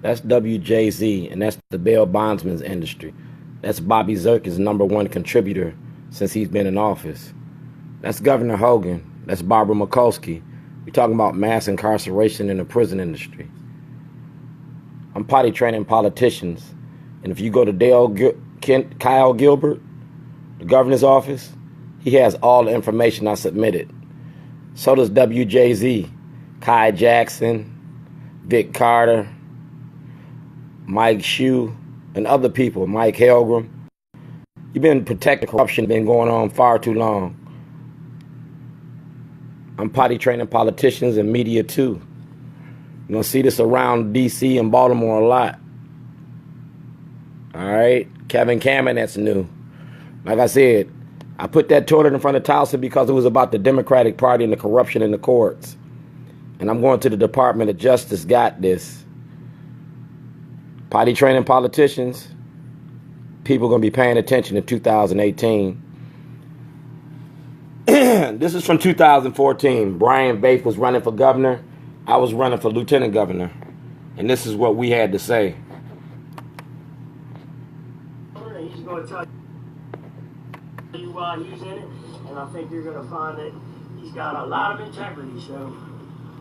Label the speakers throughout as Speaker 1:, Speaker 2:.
Speaker 1: That's WJZ, and that's the bail bondsman's industry. That's Bobby Zirkin's #1 contributor since he's been in office. That's Governor Hogan. That's Barbara Mikulski. We're talking about mass incarceration in the prison industry. I'm potty training politicians. And if you go to Kyle Gilbert, the governor's office, he has all the information I submitted. So does WJZ, Kai Jackson, Vic Carter, Mike Shue, and other people, Mike Helgram. You've been protecting corruption, been going on far too long. I'm potty training politicians and media too. You're going to see this around D.C. and Baltimore a lot. All right? Kevin Cameron, that's new. Like I said, I put that toilet in front of Towson because it was about the Democratic Party and the corruption in the courts. And I'm going to the Department of Justice, got this. Potty training politicians, people are going to be paying attention in 2018. This is from 2014. Brian Baith was running for governor. I was running for lieutenant governor. And this is what we had to say.
Speaker 2: He's going to tell you why he's in it, and I think you're going to find that he's got a lot of integrity. So,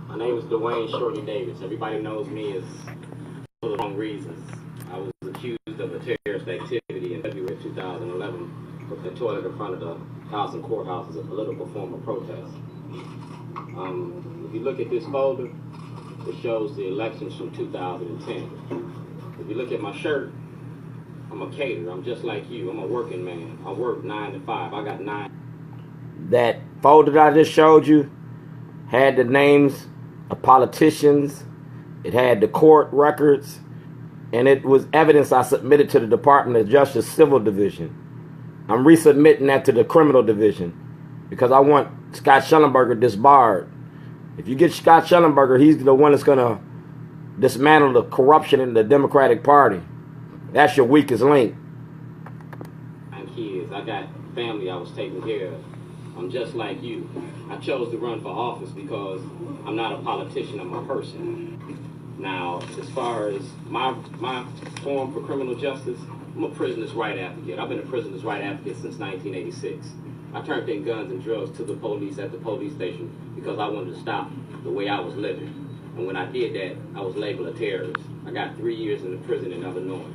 Speaker 3: my name is Dwayne Shorty Davis. Everybody knows me as for the wrong reasons. I was accused of a terrorist activity in February 2011. Put the toilet in front of the Towson courthouse as a political form of protest. If you look at this folder, it shows the elections from 2010. If you look at my shirt, I'm a caterer. I'm just like you. I'm a working man. I work 9 to 5. I got 9.
Speaker 1: That folder that I just showed you had the names of politicians. It had the court records. And it was evidence I submitted to the Department of Justice Civil Division. I'm resubmitting that to the Criminal Division because I want Scott Schellenberger disbarred. If you get Scott Schellenberger, he's the one that's going to dismantle the corruption in the Democratic Party. That's your weakest link.
Speaker 3: I'm kids. I got family I was taking care of. I'm just like you. I chose to run for office because I'm not a politician, I'm a person. Now, as far as my form for criminal justice, I'm a prisoner's right advocate. I've been a prisoner's right advocate since 1986. I turned in guns and drugs to the police at the police station because I wanted to stop the way I was living. And when I did that, I was labeled a terrorist. I got 3 years in the prison in Illinois.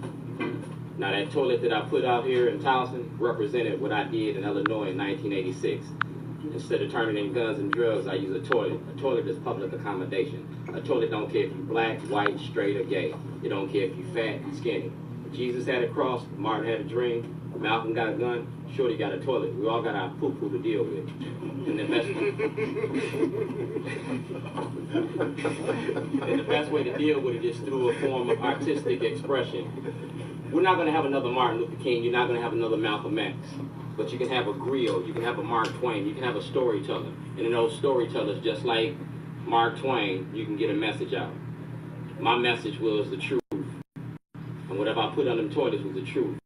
Speaker 3: Now, that toilet that I put out here in Towson represented what I did in Illinois in 1986. Instead of turning in guns and drugs, I use a toilet. A toilet is public accommodation. A toilet don't care if you're black, white, straight, or gay. It don't care if you're fat, skinny. Jesus had a cross, Martin had a dream, Malcolm got a gun, Shorty got a toilet. We all got our poo-poo to deal with. And the best way to deal with it is through a form of artistic expression. We're not going to have another Martin Luther King. You're not going to have another Malcolm X. But you can have a griot. You can have a Mark Twain. You can have a storyteller. And in those storytellers, just like Mark Twain, you can get a message out. My message was the truth. And whatever I put on them toilets was the truth.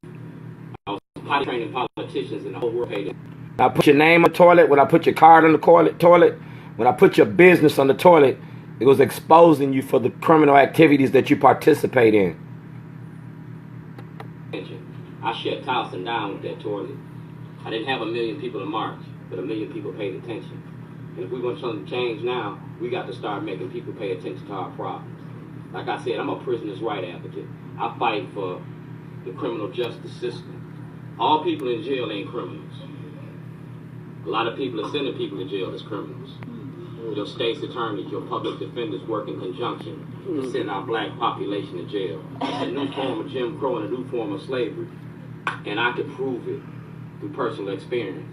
Speaker 3: I was potty training politicians in the whole world.
Speaker 1: I put your name on the toilet, when I put your card on the toilet, when I put your business on the toilet, it was exposing you for the criminal activities that you participate in.
Speaker 3: I shut Towson down with that toilet. I didn't have 1 million people to march, but 1 million people paid attention. And if we want something to change now, we got to start making people pay attention to our problems. Like I said, I'm a prisoner's right advocate. I fight for the criminal justice system. All people in jail ain't criminals. A lot of people are sending people to jail as criminals. Your state's attorneys, your public defenders work in conjunction to send our black population to jail. It's a new form of Jim Crow and a new form of slavery. And I could prove it through personal experience.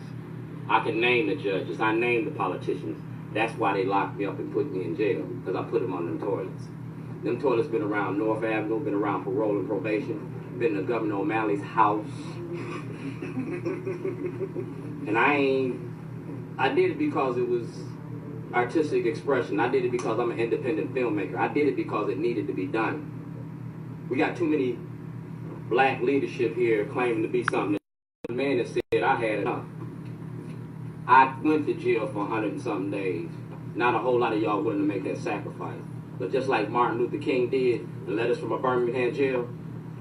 Speaker 3: I can name the judges. I name the politicians. That's why they locked me up and put me in jail, because I put them on them toilets. Them toilets been around North Avenue, been around parole and probation, been to Governor O'Malley's house. And I did it because it was artistic expression. I did it because I'm an independent filmmaker. I did it because it needed to be done. We got too many black leadership here claiming to be something. The man that said I had enough. I went to jail for 100 and something days. Not a whole lot of y'all willing to make that sacrifice. But just like Martin Luther King did in Letters from a Birmingham Jail,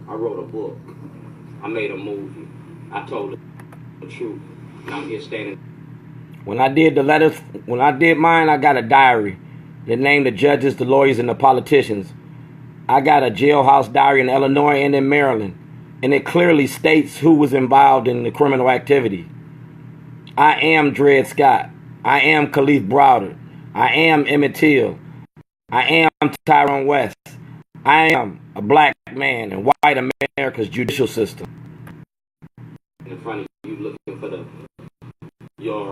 Speaker 3: I wrote a book. I made a movie. I told the truth. And I'm here standing.
Speaker 1: When I did mine, I got a diary that named the judges, the lawyers, and the politicians. I got a jailhouse diary in Illinois and in Maryland, and it clearly states who was involved in the criminal activity. I am DredScott. I am Kalief Browder. I am Emmit. I am Tyrone West. I am a black man in white America's judicial system.
Speaker 3: In front of you, looking for your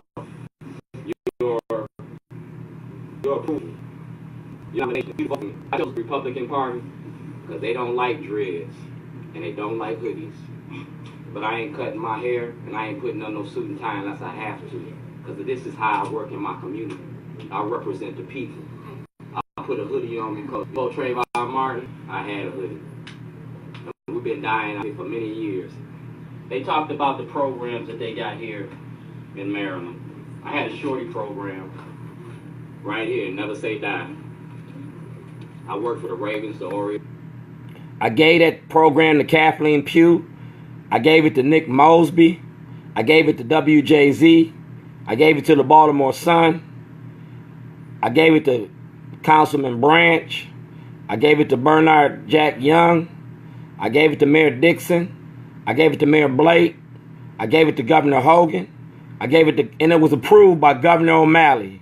Speaker 3: approval. I chose the Republican Party because they don't like dreads and they don't like hoodies. But I ain't cutting my hair and I ain't putting on no suit and tie unless I have to, because this is how I work in my community. I represent the people. I put a hoodie on because before Trayvon Martin, I had a hoodie. We've been dying out here for many years. They talked about the programs that they got here in Maryland. I had a shorty program right here, Never Say Die. I worked for the Ravens, the Orioles.
Speaker 1: I gave that program to Kathleen Pugh. I gave it to Nick Mosby. I gave it to WJZ. I gave it to the Baltimore Sun. I gave it to Councilman Branch. I gave it to Bernard Jack Young. I gave it to Mayor Dixon. I gave it to Mayor Blake. I gave it to Governor Hogan. I gave it to, and it was approved by Governor O'Malley.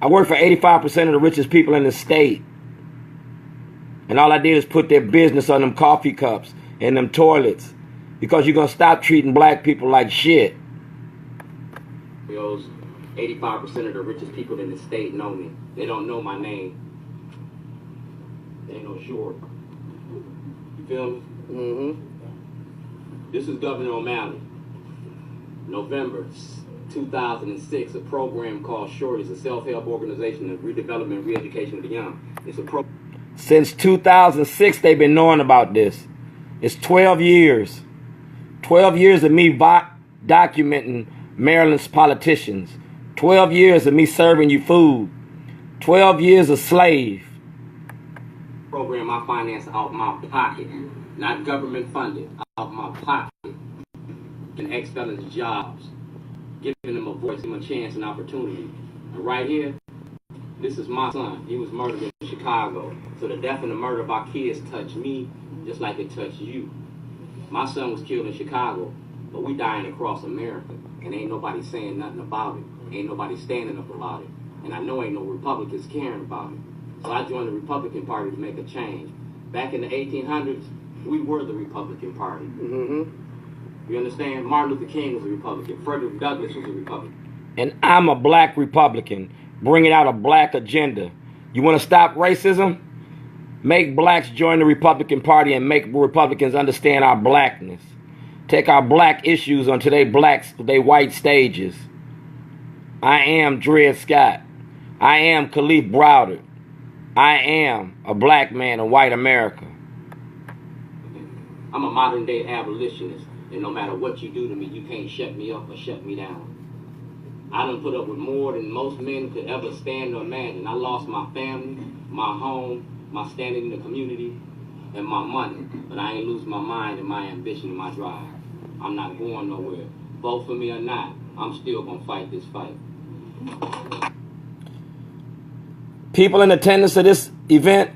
Speaker 1: I worked for 85% of the richest people in the state. And all I did is put their business on them coffee cups and them toilets, because you're going to stop treating black people like shit.
Speaker 3: 85% of the richest people in the state know me. They don't know my name. They ain't no short. You feel me? Mm-hmm. This is Governor O'Malley. November 2006, a program called Shorties, a self-help organization of redevelopment and re-education of the young. It's a program.
Speaker 1: Since 2006, they've been knowing about this. It's 12 years. 12 years of me documenting Maryland's politicians. 12 years of me serving you food. 12 years a slave.
Speaker 3: Program I finance out my pocket, not government funded, out my pocket. And ex-felons jobs, giving them a voice, giving them a chance and opportunity. And right here, this is my son. He was murdered in Chicago. So the death and the murder of our kids touched me just like it touched you. My son was killed in Chicago, but we dying across America. And ain't nobody saying nothing about it. Ain't nobody standing up about it. And I know ain't no Republicans caring about it. So I joined the Republican Party to make a change. Back in the 1800s, we were the Republican Party. Mm-hmm. You understand? Martin Luther King was a Republican. Frederick Douglass was a Republican.
Speaker 1: And I'm a black Republican, bringing out a black agenda. You want to stop racism? Make blacks join the Republican Party and make Republicans understand our blackness. Take our black issues onto they white stages. I am DredScott. I am Kalief Browder. I am a black man in white America.
Speaker 3: I'm a modern day abolitionist, and no matter what you do to me, you can't shut me up or shut me down. I done put up with more than most men could ever stand or imagine. I lost my family, my home, my standing in the community, and my money. But I ain't lose my mind and my ambition and my drive. I'm not going nowhere. Vote for me or not, I'm still gonna fight this fight.
Speaker 1: People in attendance of this event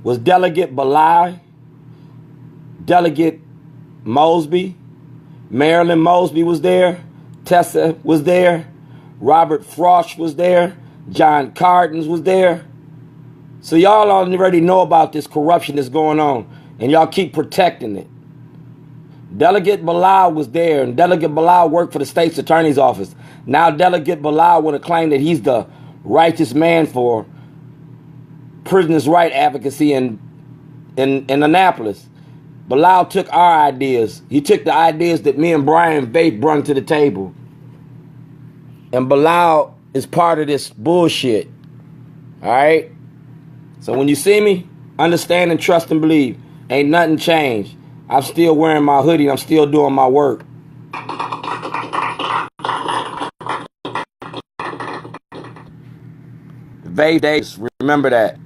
Speaker 1: was Delegate Belai, Delegate Mosby, Marilyn Mosby was there, Tessa was there, Robert Frosch was there, John Cardins was there. So y'all already know about this corruption that's going on, and y'all keep protecting it. Delegate Belai was there, and Delegate Belai worked for the state's attorney's office. Now Delegate Belai want to claim that he's the righteous man for prisoners' right advocacy in Annapolis. Belai took our ideas. He took the ideas that me and Brian Bates brought to the table. And Belai is part of this bullshit. All right? So when you see me, understand and trust and believe. Ain't nothing changed. I'm still wearing my hoodie. I'm still doing my work. The vague days. Remember that.